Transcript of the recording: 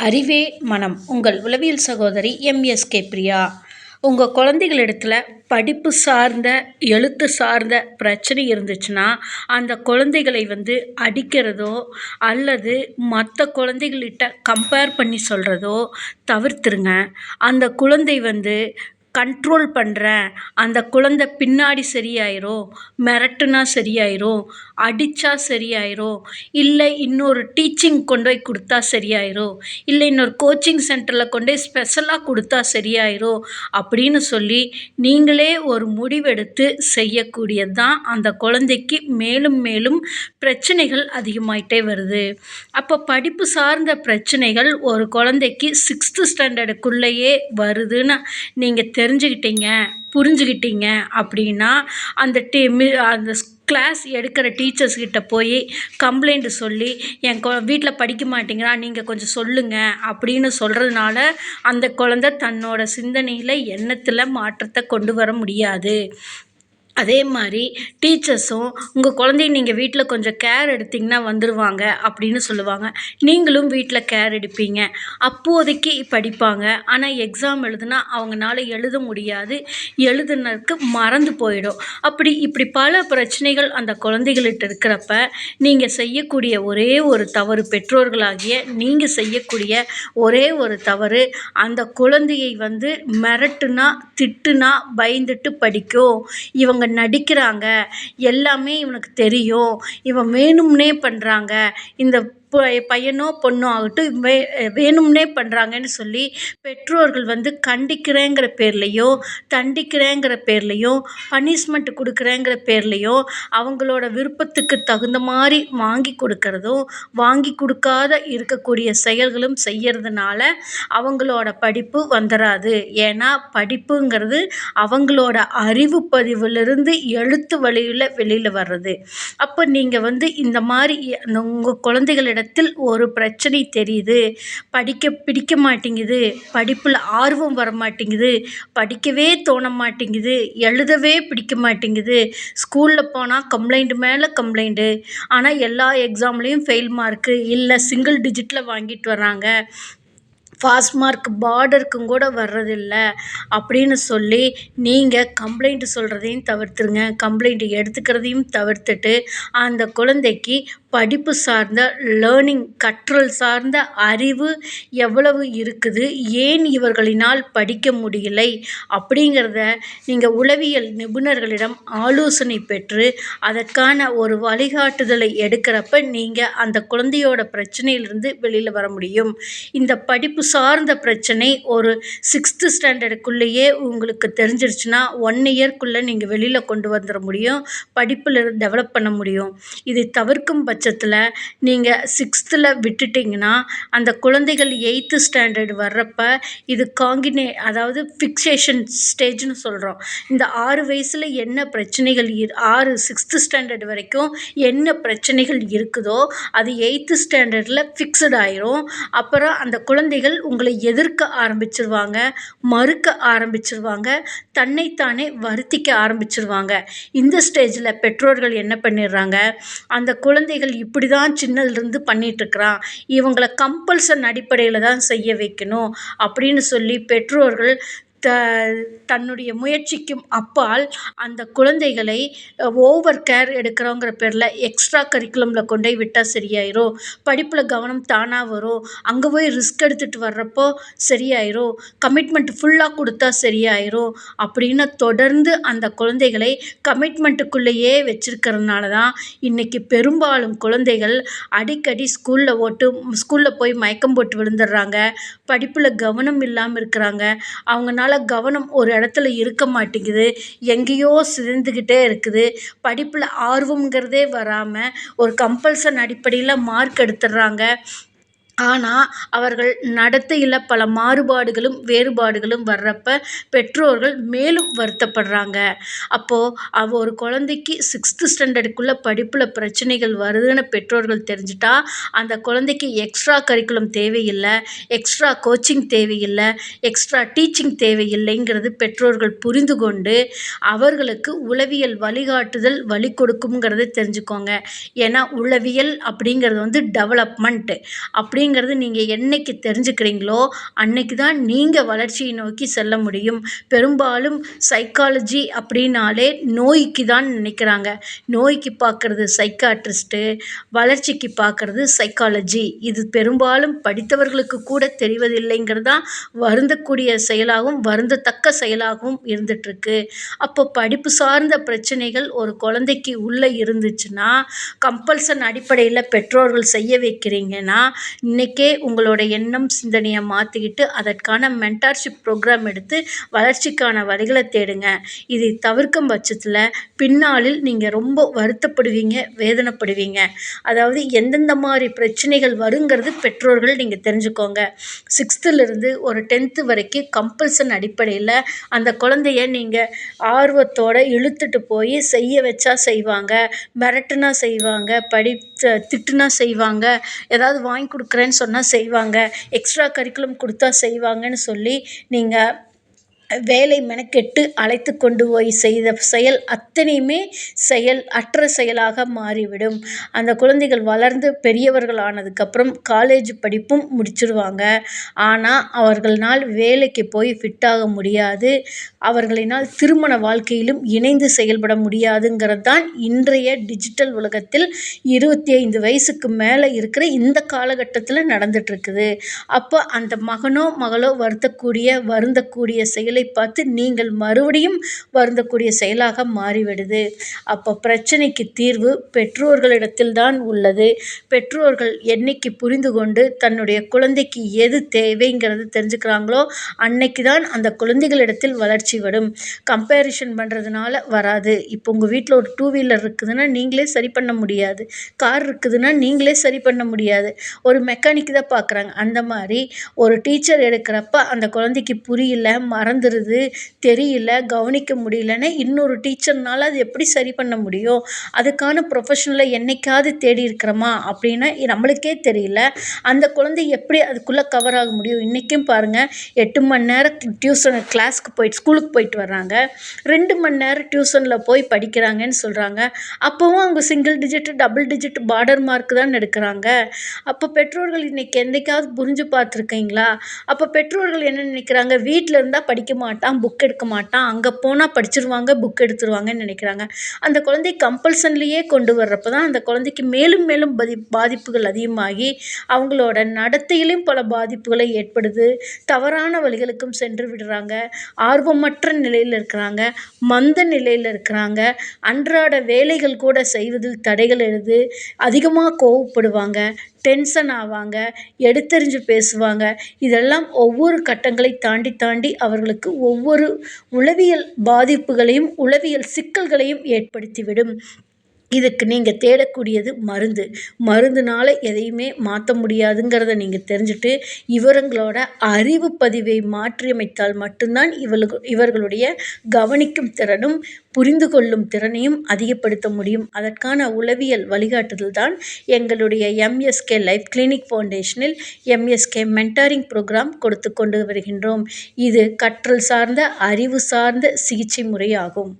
அறிவே மனம். உங்கள் உளவியல் சகோதரி எம்எஸ்கே பிரியா. உங்கள் குழந்தைகளிடத்துல படிப்பு சார்ந்த, எழுத்து சார்ந்த பிரச்சனை இருந்துச்சுன்னா, அந்த குழந்தைகளை அடிக்கிறதோ அல்லது மற்ற குழந்தைகள்கிட்ட கம்பேர் பண்ணி சொல்கிறதோ தவிர்த்துருங்க. அந்த குழந்தை கண்ட்ரோல் பண்ணுறேன், அந்த குழந்தை பின்னாடி சரியாயிரும், மிரட்டுனா சரியாயிரும், அடித்தா சரியாயிரும், இல்லை இன்னொரு டீச்சிங் கொண்டு போய் கொடுத்தா சரியாயிரும், இல்லை இன்னொரு கோச்சிங் சென்டரில் கொண்டு போய் ஸ்பெஷலாக கொடுத்தா சரியாயிரும் அப்படின்னு சொல்லி நீங்களே ஒரு முடிவெடுத்து செய்யக்கூடியது தான் அந்த குழந்தைக்கு மேலும் மேலும் பிரச்சனைகள் அதிகமாயிட்டே வருது. அப்போ படிப்பு சார்ந்த பிரச்சனைகள் ஒரு குழந்தைக்கு 6th ஸ்டாண்டர்டுக்குள்ளேயே வருதுன்னு நீங்கள் தெரிஞ்சுக்கிட்டீங்க, புரிஞ்சுக்கிட்டீங்க அப்படின்னா அந்த அந்த கிளாஸ் எடுக்கிற டீச்சர்ஸ் கிட்ட போய் கம்ப்ளைண்ட் சொல்லி என் வீட்டில் படிக்க மாட்டேங்கிறான், நீங்கள் கொஞ்சம் சொல்லுங்கள் அப்படின்னு சொல்கிறதுனால அந்த குழந்தை தன்னோட சிந்தனையில் எண்ணத்தில் மாற்றத்தை கொண்டு வர முடியாது. அதே மாதிரி டீச்சர்ஸும் உங்கள் குழந்தைய நீங்கள் வீட்டில் கொஞ்சம் கேர் எடுத்திங்கன்னா வந்துடுவாங்க அப்படின்னு சொல்லுவாங்க. நீங்களும் வீட்டில் கேர் எடுப்பீங்க. அப்போதைக்கு படிப்பாங்க. ஆனால் எக்ஸாம் எழுதுனா அவங்களால எழுத முடியாது, எழுதுனதுக்கு மறந்து போயிடும். இப்படி பல பிரச்சனைகள் அந்த குழந்தைகள்கிட்ட இருக்கிறப்ப நீங்கள் செய்யக்கூடிய ஒரே ஒரு தவறு, பெற்றோர்களாகிய நீங்கள் செய்யக்கூடிய ஒரே ஒரு தவறு, அந்த குழந்தையை மிரட்டுனா திட்டுனா பயந்துட்டு படிக்கும். இவங்க நடிக்கிறாங்க, எல்லாமே இவனுக்கு தெரியும், இவன் வேணும்னே பண்ணுறாங்க, இந்த பையனோ பொண்ணோ ஆகட்டும் வேணும்னே பண்ணுறாங்கன்னு சொல்லி பெற்றோர்கள் கண்டிக்கிறேங்கிற பேர்லையோ, தண்டிக்கிறேங்கிற பேர்லையோ, பனிஷ்மெண்ட் கொடுக்குறேங்கிற பேர்லையோ அவங்களோட விருப்பத்துக்கு தகுந்த மாதிரி வாங்கி கொடுக்கறதும், வாங்கி கொடுக்காத இருக்கக்கூடிய செயல்களும் செய்யறதுனால அவங்களோட படிப்பு வந்துடாது. ஏன்னா படிப்புங்கிறது அவங்களோட அறிவு பதிவிலிருந்து எழுத்து வழியில் வெளியில் வர்றது. அப்போ நீங்கள் இந்த மாதிரி உங்கள் குழந்தைகளிடத்தில் ஒரு பிரச்சனை தெரியுது, படிக்க பிடிக்க மாட்டேங்குது, படிப்பில் ஆர்வம் வர மாட்டேங்குது, படிக்கவே தோண மாட்டேங்குது, எழுதவே பிடிக்க மாட்டேங்குது, ஸ்கூலில் போனால் கம்ப்ளைண்ட் மேலே கம்ப்ளைண்ட்டு, ஆனால் எல்லா எக்ஸாம்லேயும் ஃபெயில் மார்க்கு, இல்லை சிங்கிள் டிஜிட்டில் வாங்கிட்டு வர்றாங்க, பாஸ் மார்க் பார்டருக்கும் கூட வர்றதில்ல அப்படின்னு சொல்லி நீங்கள் கம்ப்ளைண்ட் சொல்கிறதையும் தவிர்த்துருங்க. கம்ப்ளைண்ட் எடுத்துக்கிறதையும் தவிர்த்துட்டு அந்த குழந்தைக்கு படிப்பு சார்ந்த லேர்னிங், கற்றல் சார்ந்த அறிவு எவ்வளவு இருக்குது, ஏன் இவர்களினால் படிக்க முடியலை அப்படிங்கிறத நீங்கள் உளவியல் நிபுணர்களிடம் ஆலோசனை பெற்று அதற்கான ஒரு வழிகாட்டுதலை எடுக்கிறப்ப நீங்கள் அந்த குழந்தையோட பிரச்சனையிலிருந்து வெளியில் வர முடியும். இந்த படிப்பு சார்ந்த பிரச்சனை ஒரு 6th ஸ்டாண்டர்டுக்குள்ளேயே உங்களுக்கு தெரிஞ்சிருச்சுன்னா 1 இயர்க்குள்ளே நீங்கள் வெளியில் கொண்டு வந்துட முடியும், படிப்பில் டெவலப் பண்ண முடியும். இதை தவிர்க்கும் பட்சத்தில் நீங்கள் 6th விட்டுட்டிங்கன்னா அந்த குழந்தைகள் 8th ஸ்டாண்டர்டு வர்றப்ப இது அதாவது ஃபிக்சேஷன் ஸ்டேஜ்னு சொல்கிறோம். இந்த 6 வயசில் என்ன பிரச்சனைகள் 6th ஸ்டாண்டர்டு வரைக்கும் என்ன பிரச்சனைகள் இருக்குதோ அது 8th ஸ்டாண்டர்டில் ஃபிக்ஸட் ஆயிரும். அப்புறம் அந்த குழந்தைகள் உங்களை எதிர்க்க ஆரம்பிச்சிருவாங்க, மறுக்க ஆரம்பிச்சிருவாங்க, தன்னைத்தானே வருத்திக்க ஆரம்பிச்சிருவாங்க. இந்த ஸ்டேஜில் பெற்றோர்கள் என்ன பண்ணிடுறாங்க, அந்த குழந்தைகள் இப்படி தான் சின்னதுலேருந்து பண்ணிகிட்ருக்குறான், இவங்களை கம்பல்சன் அடிப்படையில் தான் செய்ய வைக்கணும் அப்படின்னு சொல்லி பெற்றோர்கள் தன்னுடைய முயற்சிக்கும் அப்பால் அந்த குழந்தைகளை ஓவர் கேர் எடுக்கிறோங்கிற பேரில் எக்ஸ்ட்ரா கரிக்குலமில் கொண்டு போய் விட்டால் சரியாயிரும், படிப்பில் கவனம் தானாக வரும், அங்கே போய் ரிஸ்க் எடுத்துகிட்டு வர்றப்போ சரியாயிரும், கமிட்மெண்ட் ஃபுல்லாக கொடுத்தா சரியாயிரும் அப்படின்னு தொடர்ந்து அந்த குழந்தைகளை கமிட்மெண்ட்டுக்குள்ளேயே வச்சிருக்கிறதுனால தான் இன்றைக்கி பெரும்பாலும் குழந்தைகள் அடிக்கடி ஸ்கூலில் போய் மயக்கம் போட்டு விழுந்துடுறாங்க, படிப்பில் கவனம் இல்லாமல் இருக்கிறாங்க, அவங்களால கவனம் ஒரு இடத்துல இருக்க மாட்டேங்குது, எங்கேயோ சிதைந்துக்கிட்டே இருக்குது, படிப்பில் ஆர்வங்கிறதே வராமல் ஒரு கம்பல்சன் அடிப்படையில் மார்க் எடுத்துடுறாங்க. ஆனால் அவர்கள் நடத்தையில் பல மாறுபாடுகளும் வேறுபாடுகளும் வர்றப்ப பெற்றோர்கள் மேலும் வருத்தப்படுறாங்க. அப்போது ஒரு குழந்தைக்கு 6th ஸ்டாண்டர்டுக்குள்ளே படிப்பில் பிரச்சனைகள் வருதுன்னு பெற்றோர்கள் தெரிஞ்சுட்டா அந்த குழந்தைக்கு எக்ஸ்ட்ரா கரிக்குலம் தேவையில்லை, எக்ஸ்ட்ரா கோச்சிங் தேவையில்லை, எக்ஸ்ட்ரா டீச்சிங் தேவையில்லைங்கிறது பெற்றோர்கள் புரிந்து கொண்டு அவர்களுக்கு உளவியல் வழிகாட்டுதல் வழி கொடுக்குங்கிறத தெரிஞ்சுக்கோங்க. ஏன்னா உளவியல் அப்படிங்கிறது டெவலப்மெண்ட் அப்படிங்கிற அப்படிங்கிறது நீங்கள் என்னைக்கு தெரிஞ்சுக்கிறீங்களோ அன்னைக்கு தான் நீங்கள் வளர்ச்சியை நோக்கி செல்ல முடியும். பெரும்பாலும் சைக்காலஜி அப்படின்னாலே நோய்க்கு தான் நினைக்கிறாங்க. நோய்க்கு பார்க்கறது சைக்காட்ரிஸ்ட்டு, வளர்ச்சிக்கு பார்க்கறது சைக்காலஜி. இது பெரும்பாலும் படித்தவர்களுக்கு கூட தெரிவதில்லைங்கிறது தான் வருந்தக்கூடிய செயலாகவும் வருந்தத்தக்க செயலாகவும் இருந்துகிட்ருக்கு. அப்போ படிப்பு சார்ந்த பிரச்சனைகள் ஒரு குழந்தைக்கு உள்ளே இருந்துச்சுன்னா கம்பல்சன் அடிப்படையில் பெற்றோர்கள் செய்ய வைக்கிறீங்கன்னா இன்றைக்கே உங்களோட எண்ணம் சிந்தனையை மாற்றிக்கிட்டு அதற்கான மென்டார்ஷிப் ப்ரோக்ராம் எடுத்து வளர்ச்சிக்கான வழிகளை தேடுங்க. இதை தவிர்க்கும் பட்சத்தில் பின்னாளில் நீங்கள் ரொம்ப வருத்தப்படுவீங்க, வேதனைப்படுவீங்க. அதாவது எந்தெந்த மாதிரி பிரச்சனைகள் வருங்கிறது பெற்றோர்கள் நீங்கள் தெரிஞ்சுக்கோங்க. 6th ஒரு 10th வரைக்கும் கம்பல்சன் அடிப்படையில் அந்த குழந்தைய நீங்கள் ஆர்வத்தோடு இழுத்துட்டு போய் செய்ய வச்சா செய்வாங்க, மிரட்டுனா செய்வாங்க, திட்டுனா செய்வாங்க, ஏதாவது வாங்கி கொடுக்குறேன்னு சொன்னால் செய்வாங்க, எக்ஸ்ட்ரா கரிக்குலம் கொடுத்தா செய்வாங்கன்னு சொல்லி நீங்கள் வேலை மெனக்கெட்டு அழைத்து கொண்டு போய் செய்த செயல் அத்தனையுமே அற்ற செயலாக மாறிவிடும். அந்த குழந்தைகள் வளர்ந்து பெரியவர்கள் ஆனதுக்கப்புறம் காலேஜ் படிப்பும் முடிச்சிருவாங்க. ஆனால் அவர்களால் வேலைக்கு போய் ஃபிட்டாக முடியாது. அவர்களினால் திருமண வாழ்க்கையிலும் இணைந்து செயல்பட முடியாதுங்கிறது தான் இன்றைய டிஜிட்டல் உலகத்தில் 25 வயசுக்கு மேலே இருக்கிற இந்த காலகட்டத்தில் நடந்துட்டுருக்குது. அப்போ அந்த மகனோ மகளோ வருந்தக்கூடிய செயலை பார்த்து நீங்கள் மறுபடியும் வருந்தக்கூடிய செயலாக மாறிவிடுது. அப்போ பிரச்சனைக்கு தீர்வு பெற்றோர்களிடத்தில் தான் உள்ளது. பெற்றோர்கள் என்னைக்கு புரிந்து கொண்டு தன்னுடைய குழந்தைக்கு எது தேவைங்கிறது தெரிஞ்சுக்கிறாங்களோ அன்னைக்கு தான் அந்த குழந்தைகளிடத்தில் வளர்ச்சி வரும். கம்பேரிஷன் பண்ணுறதுனால வராது. இப்போ உங்கள் வீட்டில் ஒரு 2 வீலர் இருக்குதுன்னா நீங்களே சரி பண்ண முடியாது, கார் இருக்குதுன்னா நீங்களே சரி பண்ண முடியாது, ஒரு மெக்கானிக் தான் பார்க்குறாங்க. அந்த மாதிரி ஒரு டீச்சர் எடுக்கிறப்ப அந்த குழந்தைக்கு புரியல, மறந்துடுது, தெரியல, கவனிக்க முடியலன்னு இன்னொரு டீச்சர்னால அது எப்படி சரி பண்ண முடியும்? அதுக்கான ப்ரொஃபஷனலை என்னைக்காவது தேடி இருக்கிறோமா அப்படின்னா நம்மளுக்கே தெரியல. அந்த குழந்தை எப்படி அதுக்குள்ளே கவர் ஆக முடியும்? இன்றைக்கும் பாருங்கள், 8 மணி நேரம் ஸ்கூலுக்கு போயிட்டு வர்றாங்க, 2 மணி நேரம் டியூஷனில் போய் படிக்கிறாங்கன்னு சொல்கிறாங்க. அப்போவும் அவங்க single digit, double digit border mark தான் எடுக்கிறாங்க. அப்போ பெற்றோர்கள் இன்றைக்கி என்றைக்காவது புரிஞ்சு பார்த்துருக்கீங்களா? அப்போ பெற்றோர்கள் என்ன நினைக்கிறாங்க, வீட்டில் இருந்தால் படிக்க மாட்டான், புக் எடுக்க மாட்டான், அங்கே போனால் படிச்சிருவாங்க, புக் எடுத்துருவாங்கன்னு நினைக்கிறாங்க. அந்த குழந்தை கம்பல்சன்லேயே கொண்டு வர்றப்போ தான் அந்த குழந்தைக்கு மேலும் மேலும் பாதிப்புகள் அதிகமாகி அவங்களோட நடத்தையிலும் பல பாதிப்புகளை ஏற்படுது. தவறான வழிகளுக்கும் சென்று விடுறாங்க, ஆர்வமற்ற நிலையில் இருக்கிறாங்க, மந்த நிலையில் இருக்கிறாங்க, அன்றாட வேலைகள் கூட செய்வதில் தடைகள் எழுது, அதிகமாக கோவப்படுவாங்க, டென்ஷன் ஆவாங்க, எடுத்தெறிஞ்சு பேசுவாங்க. இதெல்லாம் ஒவ்வொரு கட்டங்களை தாண்டி தாண்டி அவர்களுக்கு ஒவ்வொரு உளவியல் பாதிப்புகளையும் உளவியல் சிக்கல்களையும் ஏற்படுத்திவிடும். இதுக்கு நீங்கள் தேடக்கூடியது மருந்துனால எதையுமே மாற்ற முடியாதுங்கிறத நீங்கள் தெரிஞ்சுட்டு இவங்களோட அறிவு பதிவை மாற்றியமைத்தால் மட்டும்தான் இவர்களுடைய கவனிக்கும் திறனும் புரிந்து கொள்ளும் திறனையும் அதிகப்படுத்த முடியும். அதற்கான உளவியல் வழிகாட்டுதல் தான் எங்களுடைய எம்எஸ்கே லைஃப் கிளினிக் ஃபவுண்டேஷனில் எம்எஸ்கே மென்டாரிங் ப்ரோக்ராம் கொடுத்து கொண்டு வருகின்றோம். இது கற்றல் சார்ந்த அறிவு சார்ந்த சிகிச்சை முறையாகும்.